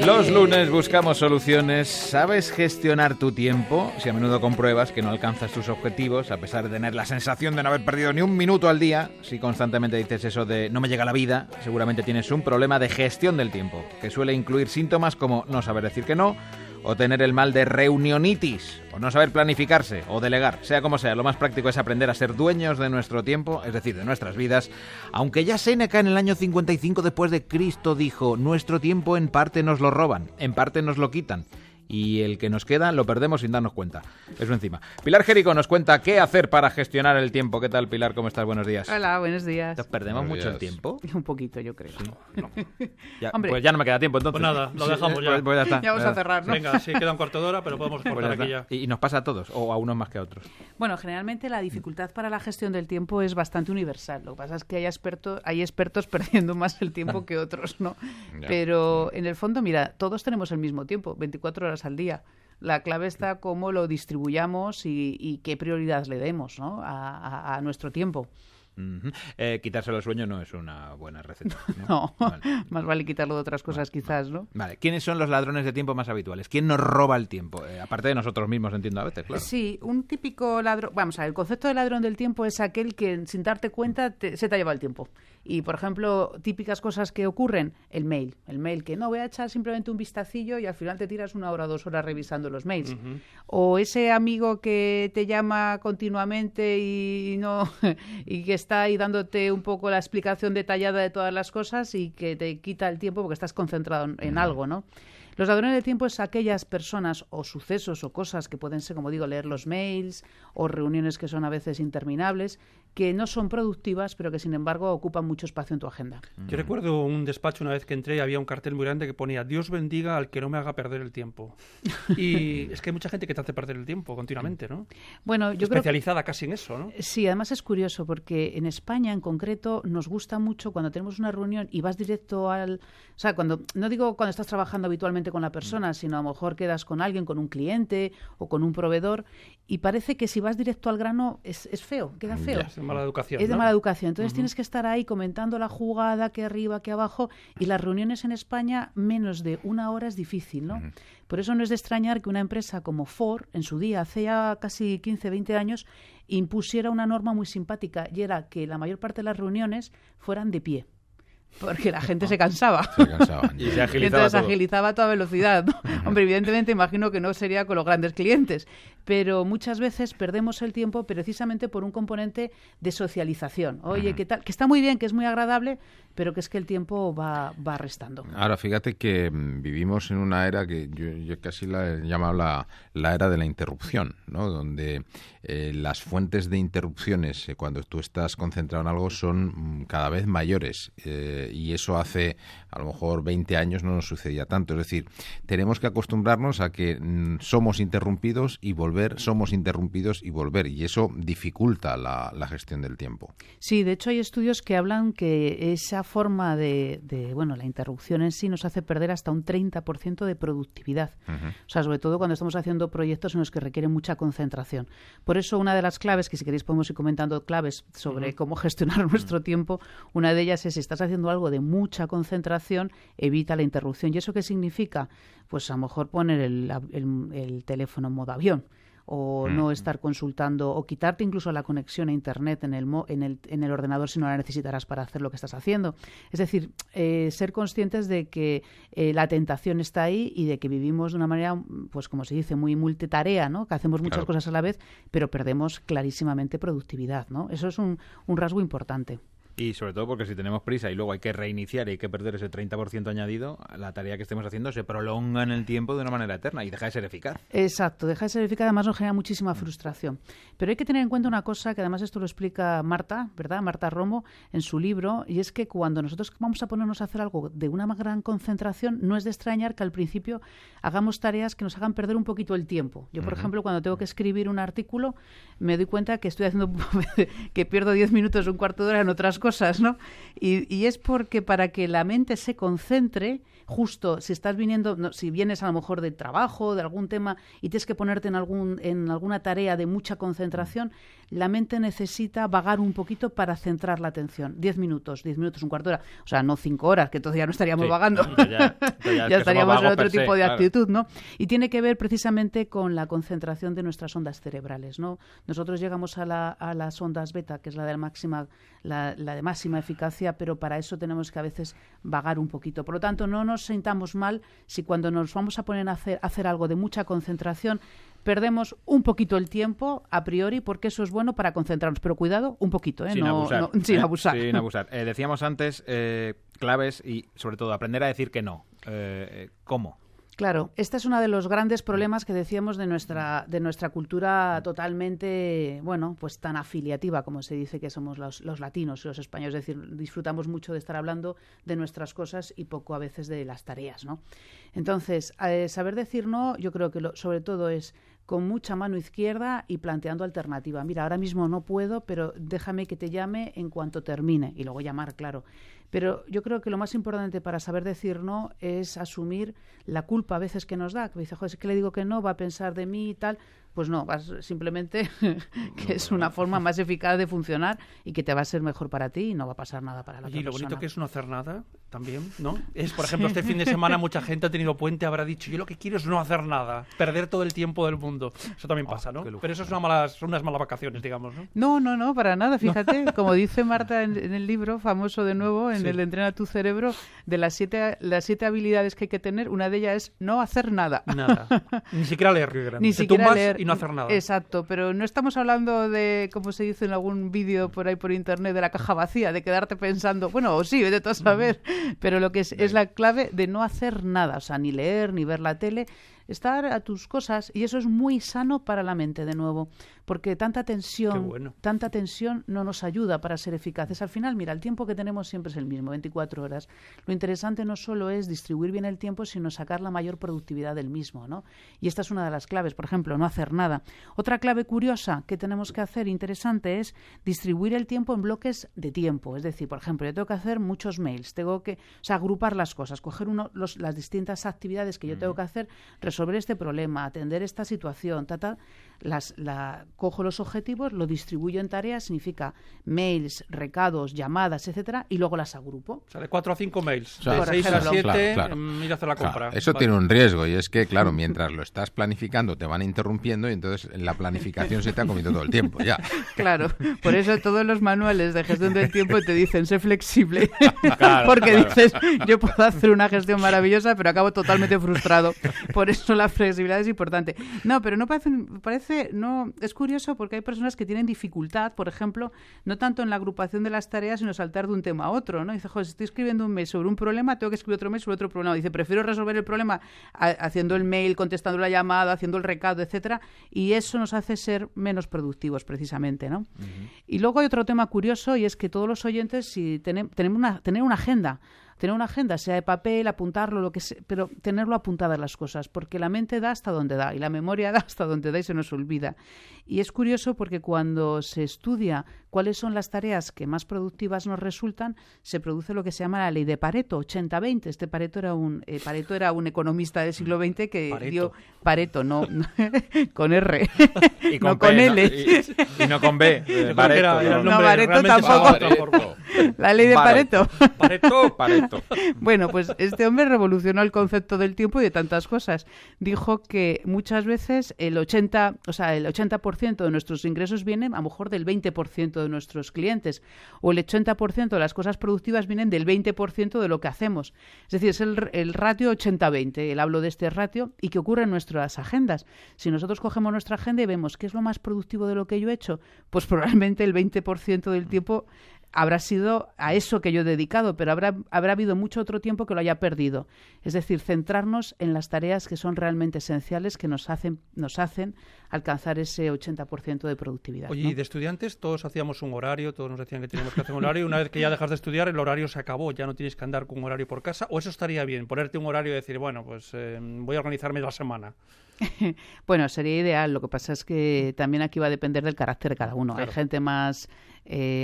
Los lunes buscamos soluciones. ¿Sabes gestionar tu tiempo? Si a menudo compruebas que no alcanzas tus objetivos, a pesar de tener la sensación de no haber perdido ni un minuto al día, si constantemente dices eso de no me llega la vida, seguramente tienes un problema de gestión del tiempo, que suele incluir síntomas como no saber decir que no, o tener el mal de reunionitis, o no saber planificarse, o delegar. Sea como sea, lo más práctico es aprender a ser dueños de nuestro tiempo, es decir, de nuestras vidas. Aunque ya Séneca en el año 55 después de Cristo dijo, nuestro tiempo en parte nos lo roban, en parte nos lo quitan. Y el que nos queda lo perdemos sin darnos cuenta. Eso encima. Pilar Jerico nos cuenta qué hacer para gestionar el tiempo. ¿Qué tal, Pilar? ¿Cómo estás? Buenos días. Hola, buenos días. ¿Nos perdemos mucho el tiempo? Un poquito, yo creo. Sí. No. Ya, Hombre. pues ya no me queda tiempo, entonces. Pues nada, lo dejamos ya. Pues ya está. Ya vamos a cerrar, ¿no? Venga, sí, queda un cuarto de hora, pero podemos cortar aquí ya. ¿Y nos pasa a todos o a unos más que a otros? Bueno, generalmente la dificultad para la gestión del tiempo es bastante universal. Lo que pasa es que hay expertos perdiendo más el tiempo que otros, ¿no? Ya. Pero en el fondo, mira, todos tenemos el mismo tiempo, 24 horas al día. La clave está cómo lo distribuyamos y qué prioridad le demos, ¿no? a nuestro tiempo. Uh-huh. Quitárselo el sueño no es una buena receta, ¿no? No, Vale. más vale quitarlo de otras cosas quizás, ¿no? Vale, ¿quiénes son los ladrones de tiempo más habituales? ¿Quién nos roba el tiempo? Aparte de nosotros mismos, entiendo a veces, claro. Sí, un típico ladrón... Vamos a ver, el concepto de ladrón del tiempo es aquel que sin darte cuenta se te ha llevado el tiempo. Y, por ejemplo, típicas cosas que ocurren, el mail que no voy a echar simplemente un vistacillo y al final te tiras 1 hora o 2 horas revisando los mails. Uh-huh. O ese amigo que te llama continuamente y no y que está ahí dándote un poco la explicación detallada de todas las cosas y que te quita el tiempo porque estás concentrado en algo, ¿no? Los ladrones de tiempo es aquellas personas o sucesos o cosas que pueden ser, como digo, leer los mails o reuniones que son a veces interminables, que no son productivas, pero que sin embargo ocupan mucho espacio en tu agenda. Yo recuerdo un despacho una vez que entré y había un cartel muy grande que ponía Dios bendiga al que no me haga perder el tiempo. Y es que hay mucha gente que te hace perder el tiempo continuamente, ¿no? Bueno, yo creo especializada casi en eso, ¿no? Sí, además es curioso porque en España en concreto nos gusta mucho cuando tenemos una reunión y vas directo al... O sea, no digo cuando estás trabajando habitualmente con la persona, sino a lo mejor quedas con alguien, con un cliente o con un proveedor y parece que si vas directo al grano es feo, queda feo. Es de mala educación, Es de ¿no? mala educación. Entonces Uh-huh. tienes que estar ahí comentando la jugada, que arriba, que abajo, y las reuniones en España menos de 1 hora es difícil, ¿no? Uh-huh. Por eso no es de extrañar que una empresa como Ford, en su día, hace ya casi 15, 20 años, impusiera una norma muy simpática y era que la mayor parte de las reuniones fueran de pie. Porque la gente se cansaba. Se cansaban. Y se Y agilizaba entonces todo. agilizaba a toda velocidad, ¿no? Hombre, evidentemente imagino que no sería con los grandes clientes, pero muchas veces perdemos el tiempo precisamente por un componente de socialización. Oye, ¿qué tal? Que está muy bien, que es muy agradable, pero que es que el tiempo va restando. Ahora, fíjate que vivimos en una era que yo casi la he llamado la era de la interrupción, ¿no? Donde las fuentes de interrupciones cuando tú estás concentrado en algo son cada vez mayores y eso hace a lo mejor 20 años no nos sucedía tanto. Es decir, tenemos que acostumbrarnos a que somos interrumpidos y volver, somos interrumpidos y volver, y eso dificulta la gestión del tiempo. Sí, de hecho hay estudios que hablan que esa forma la interrupción en sí nos hace perder hasta un 30% de productividad. Uh-huh. O sea, sobre todo cuando estamos haciendo proyectos en los que requieren mucha concentración. Por eso una de las claves, que si queréis podemos ir comentando claves sobre cómo gestionar nuestro tiempo, una de ellas es si estás haciendo algo de mucha concentración, evita la interrupción. ¿Y eso qué significa? Pues a lo mejor poner el teléfono en modo avión, o no estar consultando, o quitarte incluso la conexión a Internet en el ordenador si no la necesitarás para hacer lo que estás haciendo. Es decir, ser conscientes de que la tentación está ahí y de que vivimos de una manera, pues como se dice, muy multitarea, ¿no? Que hacemos muchas cosas a la vez, pero perdemos clarísimamente productividad, ¿no? Eso es un rasgo importante. Y sobre todo porque si tenemos prisa y luego hay que reiniciar y hay que perder ese 30% añadido, la tarea que estemos haciendo se prolonga en el tiempo de una manera eterna y deja de ser eficaz. Exacto, deja de ser eficaz, además nos genera muchísima frustración. Pero hay que tener en cuenta una cosa, que además esto lo explica Marta, ¿verdad? Marta Romo, en su libro, y es que cuando nosotros vamos a ponernos a hacer algo de una gran concentración, no es de extrañar que al principio hagamos tareas que nos hagan perder un poquito el tiempo. Yo, por ejemplo, cuando tengo que escribir un artículo, me doy cuenta que estoy haciendo que pierdo 10 minutos, un cuarto de hora en otras cosas, cosas, ¿no? Y es porque para que la mente se concentre, justo si estás viniendo, no, si vienes a lo mejor de trabajo, de algún tema y tienes que ponerte en alguna tarea de mucha concentración, la mente necesita vagar un poquito para centrar la atención. 10 minutos, un cuarto de hora. O sea, no 5 horas, que entonces ya no estaríamos vagando. Ya estaríamos en otro tipo de claro. actitud, ¿no? Y tiene que ver precisamente con la concentración de nuestras ondas cerebrales, ¿no? Nosotros llegamos a las ondas beta, que es la de máxima eficacia, pero para eso tenemos que a veces vagar un poquito. Por lo tanto, no nos sintamos mal si cuando nos vamos a poner a hacer algo de mucha concentración perdemos un poquito el tiempo a priori, porque eso es bueno para concentrarnos. Pero cuidado, un poquito, Sin abusar. Sin abusar. Sin abusar. Decíamos antes claves y, sobre todo, aprender a decir que no. ¿Cómo? Claro, este es uno de los grandes problemas que decíamos de nuestra cultura totalmente, bueno, pues tan afiliativa, como se dice que somos los latinos y los españoles. Es decir, disfrutamos mucho de estar hablando de nuestras cosas y poco a veces de las tareas, ¿no? Entonces, saber decir no, yo creo que sobre todo es con mucha mano izquierda y planteando alternativa. Mira, ahora mismo no puedo, pero déjame que te llame en cuanto termine. Y luego llamar, claro. Pero yo creo que lo más importante para saber decir no es asumir la culpa a veces que nos da. Que dice, joder, es que le digo que no, va a pensar de mí y tal. Pues no, vas simplemente que es una forma más eficaz de funcionar y que te va a ser mejor para ti y no va a pasar nada para la otra Y lo persona. bonito que es no hacer nada también, ¿no? Es, por ejemplo, este fin de semana mucha gente ha tenido puente, habrá dicho, yo lo que quiero es no hacer nada, perder todo el tiempo del mundo. Eso también pasa, ¿no? Pero eso es son unas malas vacaciones, digamos, ¿no? No, para nada. Fíjate, como dice Marta en el libro, famoso de nuevo, en el Entrena tu cerebro, de las siete habilidades que hay que tener, una de ellas es no hacer nada. Nada. Ni siquiera leer Río Grande. Ni Te siquiera tumbas leer. Y no hacer nada. Exacto, pero no estamos hablando de, como se dice en algún vídeo por ahí por internet, de la caja vacía, de quedarte pensando, bueno, o sí, vete tú a saber, pero lo que es la clave de no hacer nada, o sea, ni leer, ni ver la tele, estar a tus cosas, y eso es muy sano para la mente, de nuevo, porque tanta tensión no nos ayuda para ser eficaces. Al final, mira, el tiempo que tenemos siempre es el mismo, 24 horas. Lo interesante no solo es distribuir bien el tiempo, sino sacar la mayor productividad del mismo, ¿no? Y esta es una de las claves, por ejemplo, no hacer nada. Otra clave curiosa que tenemos que hacer, interesante, es distribuir el tiempo en bloques de tiempo. Es decir, por ejemplo, yo tengo que hacer muchos mails, tengo que, agrupar las cosas, coger las distintas actividades que yo tengo que hacer, resolver este problema, atender esta situación, cojo los objetivos, lo distribuyo en tareas, significa mails, recados, llamadas, etcétera, y luego las agrupo. O sea, de 4 a 5 mails, O sea, de 6 a 7, claro. Ir a hacer la compra. Eso tiene un riesgo, y es que, claro, mientras lo estás planificando te van interrumpiendo y entonces la planificación se te ha comido todo el tiempo, ya. Claro, por eso todos los manuales de gestión del tiempo te dicen, sé flexible, Claro, porque claro. dices, yo puedo hacer una gestión maravillosa, pero acabo totalmente frustrado. Por eso la flexibilidad es importante. No, pero no parece, no, es curioso porque hay personas que tienen dificultad, por ejemplo, no tanto en la agrupación de las tareas, sino saltar de un tema a otro, ¿no? Dice, joder, si estoy escribiendo un mail sobre un problema, tengo que escribir otro mail sobre otro problema. Dice, prefiero resolver el problema haciendo el mail, contestando la llamada, haciendo el recado, etcétera, y eso nos hace ser menos productivos, precisamente, ¿no? Y luego hay otro tema curioso, y es que todos los oyentes, si tener una agenda, sea de papel, apuntarlo, lo que sea, pero tenerlo apuntadas las cosas, porque la mente da hasta donde da y la memoria da hasta donde da y se nos olvida. Y es curioso porque cuando se estudia cuáles son las tareas que más productivas nos resultan, se produce lo que se llama la ley de Pareto, 80-20. Este Pareto era un economista del siglo XX que dio Pareto, no con R, Y con no con P, L. Y no con B. Yo creo que Bareto, era el ¿no? nombre, No, Bareto realmente se tampoco. llamaba de otra forma. La ley de Pareto. Pareto. Bueno, pues este hombre revolucionó el concepto del tiempo y de tantas cosas. Dijo que muchas veces el 80% de nuestros ingresos vienen a lo mejor del 20% de nuestros clientes, o el 80% de las cosas productivas vienen del 20% de lo que hacemos. Es decir, es el ratio 80-20. Él habló de este ratio y que ocurre en nuestras agendas. Si nosotros cogemos nuestra agenda y vemos qué es lo más productivo de lo que yo he hecho, pues probablemente el 20% del tiempo habrá sido a eso que yo he dedicado, pero habrá habido mucho otro tiempo que lo haya perdido. Es decir, centrarnos en las tareas que son realmente esenciales, que nos hacen alcanzar ese 80% de productividad. Oye, ¿no? y de estudiantes todos hacíamos un horario, todos nos decían que teníamos que hacer un horario, y una vez que ya dejas de estudiar el horario se acabó, ya no tienes que andar con un horario por casa, o eso estaría bien, ponerte un horario y decir, bueno, pues voy a organizarme la semana. Bueno, sería ideal. Lo que pasa es que también aquí va a depender del carácter de cada uno. Claro. Hay gente más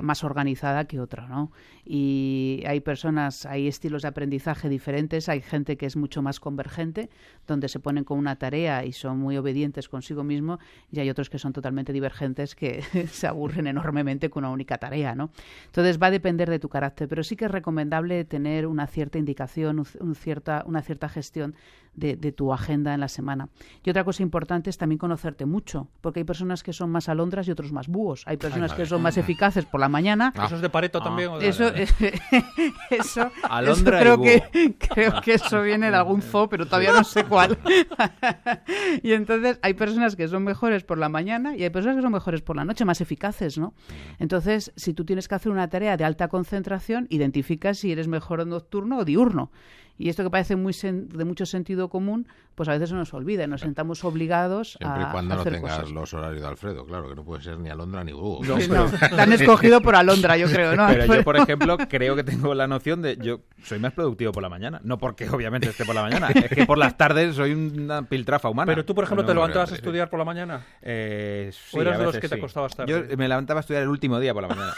más organizada que otra, ¿no? Y hay estilos de aprendizaje diferentes, hay gente que es mucho más convergente, donde se ponen con una tarea y son muy obedientes consigo mismo, y hay otros que son totalmente divergentes que se aburren enormemente con una única tarea, ¿no? Entonces va a depender de tu carácter, pero sí que es recomendable tener una cierta indicación, una cierta gestión de tu agenda en la semana. Y otra cosa importante es también conocerte mucho, porque hay personas que son más alondras y otros más búhos. Hay personas que son más eficaces por la mañana. ¿Eso es de Pareto también? Eso Alondra creo que eso viene de algún zoo, pero todavía no sé cuál. Y entonces hay personas que son mejores por la mañana y hay personas que son mejores por la noche, más eficaces, ¿no? Entonces, si tú tienes que hacer una tarea de alta concentración, identifica si eres mejor nocturno o diurno. Y esto que parece de mucho sentido común, pues a veces se nos olvida y nos sentamos obligados a hacer cosas. Siempre y cuando no tengas los horarios de Alfredo, claro, que no puede ser ni alondra ni búho. No, te han escogido por alondra, yo creo, ¿no? Pero yo, por ejemplo, creo que tengo la noción de... Yo soy más productivo por la mañana. No porque obviamente esté por la mañana, es que por las tardes soy una piltrafa humana. Pero tú, por ejemplo, ¿te levantabas a estudiar por la mañana? Sí, ¿O eras de los que te acostabas tarde? Yo me levantaba a estudiar el último día por la mañana.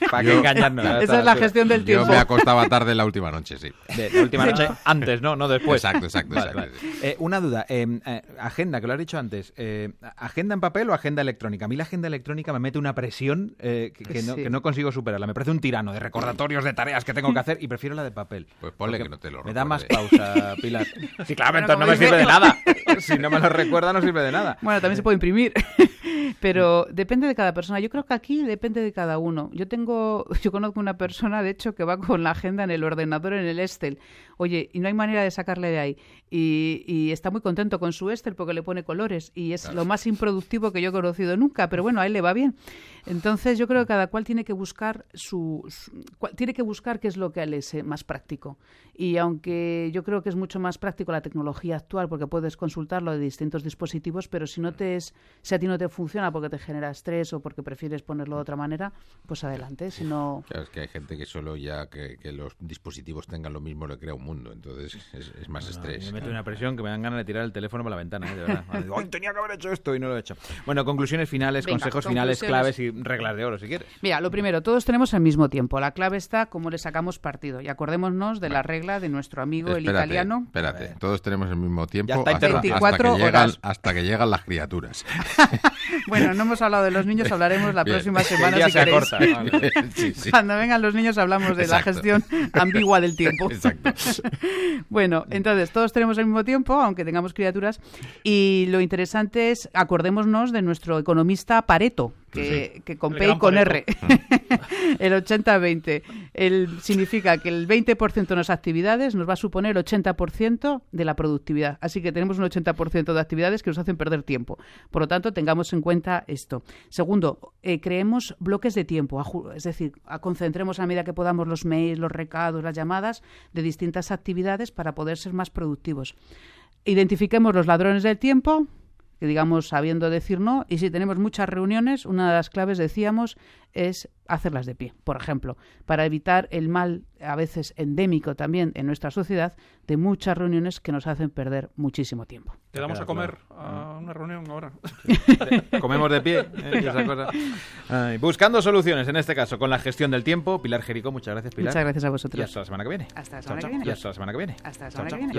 ¿Para qué engañarnos? Esa es la gestión del tiempo. Yo me acostaba tarde la última noche, sí. La última noche antes, no después. Exacto. Vale. Una duda, agenda, que lo has dicho antes. ¿Agenda en papel o agenda electrónica? A mí la agenda electrónica me mete una presión que no consigo superarla. Me parece un tirano de recordatorios, de tareas que tengo que hacer y prefiero la de papel. Pues ponle que no te lo recuerde. Me da más pausa, Pilar. Sí, claro, entonces no me sirve de nada. Si no me lo recuerda, no sirve de nada. Bueno, también se puede imprimir. Pero depende de cada persona. Yo creo que aquí depende de cada uno. Yo conozco una persona, de hecho, que va con la agenda en el ordenador, en el Excel. Oye, y no hay manera de sacarle de ahí. Y está muy contento con su Excel porque le pone colores. Y es lo más improductivo que yo he conocido nunca. Pero bueno, a él le va bien. Entonces yo creo que cada cual tiene que buscar qué es lo que a él es más práctico. Y aunque yo creo que es mucho más práctico la tecnología actual porque puedes consultarlo de distintos dispositivos, pero si a ti no te funciona porque te genera estrés o porque prefieres ponerlo de otra manera, pues adelante. Si no... Claro, es que hay gente que solo ya que los dispositivos tengan lo mismo le crea un mundo, entonces es más estrés. Me mete una presión que me dan ganas de tirar el teléfono por la ventana, de verdad. ¡Ay, tenía que haber hecho esto! Y no lo he hecho. Bueno, conclusiones finales, consejos finales, claves y reglas de oro, si quieres. Mira, lo primero, todos tenemos el mismo tiempo. La clave está cómo le sacamos partido. Y acordémonos de la regla de nuestro amigo el italiano. Espérate, todos tenemos el mismo tiempo hasta que llegan las criaturas. Bueno, no hemos hablado de los niños, hablaremos la próxima semana si queréis. Sí. Cuando vengan los niños hablamos de la gestión ambigua del tiempo. Exacto. Bueno, entonces todos tenemos el mismo tiempo, aunque tengamos criaturas, y lo interesante es, acordémonos de nuestro economista Pareto, que con P y con R, el 80-20. Significa que el 20% de las actividades nos va a suponer el 80% de la productividad. Así que tenemos un 80% de actividades que nos hacen perder tiempo. Por lo tanto, tengamos en cuenta esto. Segundo, creemos bloques de tiempo, es decir, concentremos a medida que podamos los mails, los recados, las llamadas de distintas actividades para poder ser más productivos. Identifiquemos los ladrones del tiempo, que digamos sabiendo decir no, y si tenemos muchas reuniones, una de las claves, decíamos, es hacerlas de pie, por ejemplo, para evitar el mal, a veces endémico también en nuestra sociedad, de muchas reuniones que nos hacen perder muchísimo tiempo. Te damos a comer a una reunión ahora. Comemos de pie, esa cosa. Buscando soluciones, en este caso, con la gestión del tiempo. Pilar Jericó, muchas gracias, Pilar. Muchas gracias a vosotros. Y hasta la semana que viene. Hasta la semana que viene. Y hasta la semana que viene. Hasta la semana que viene.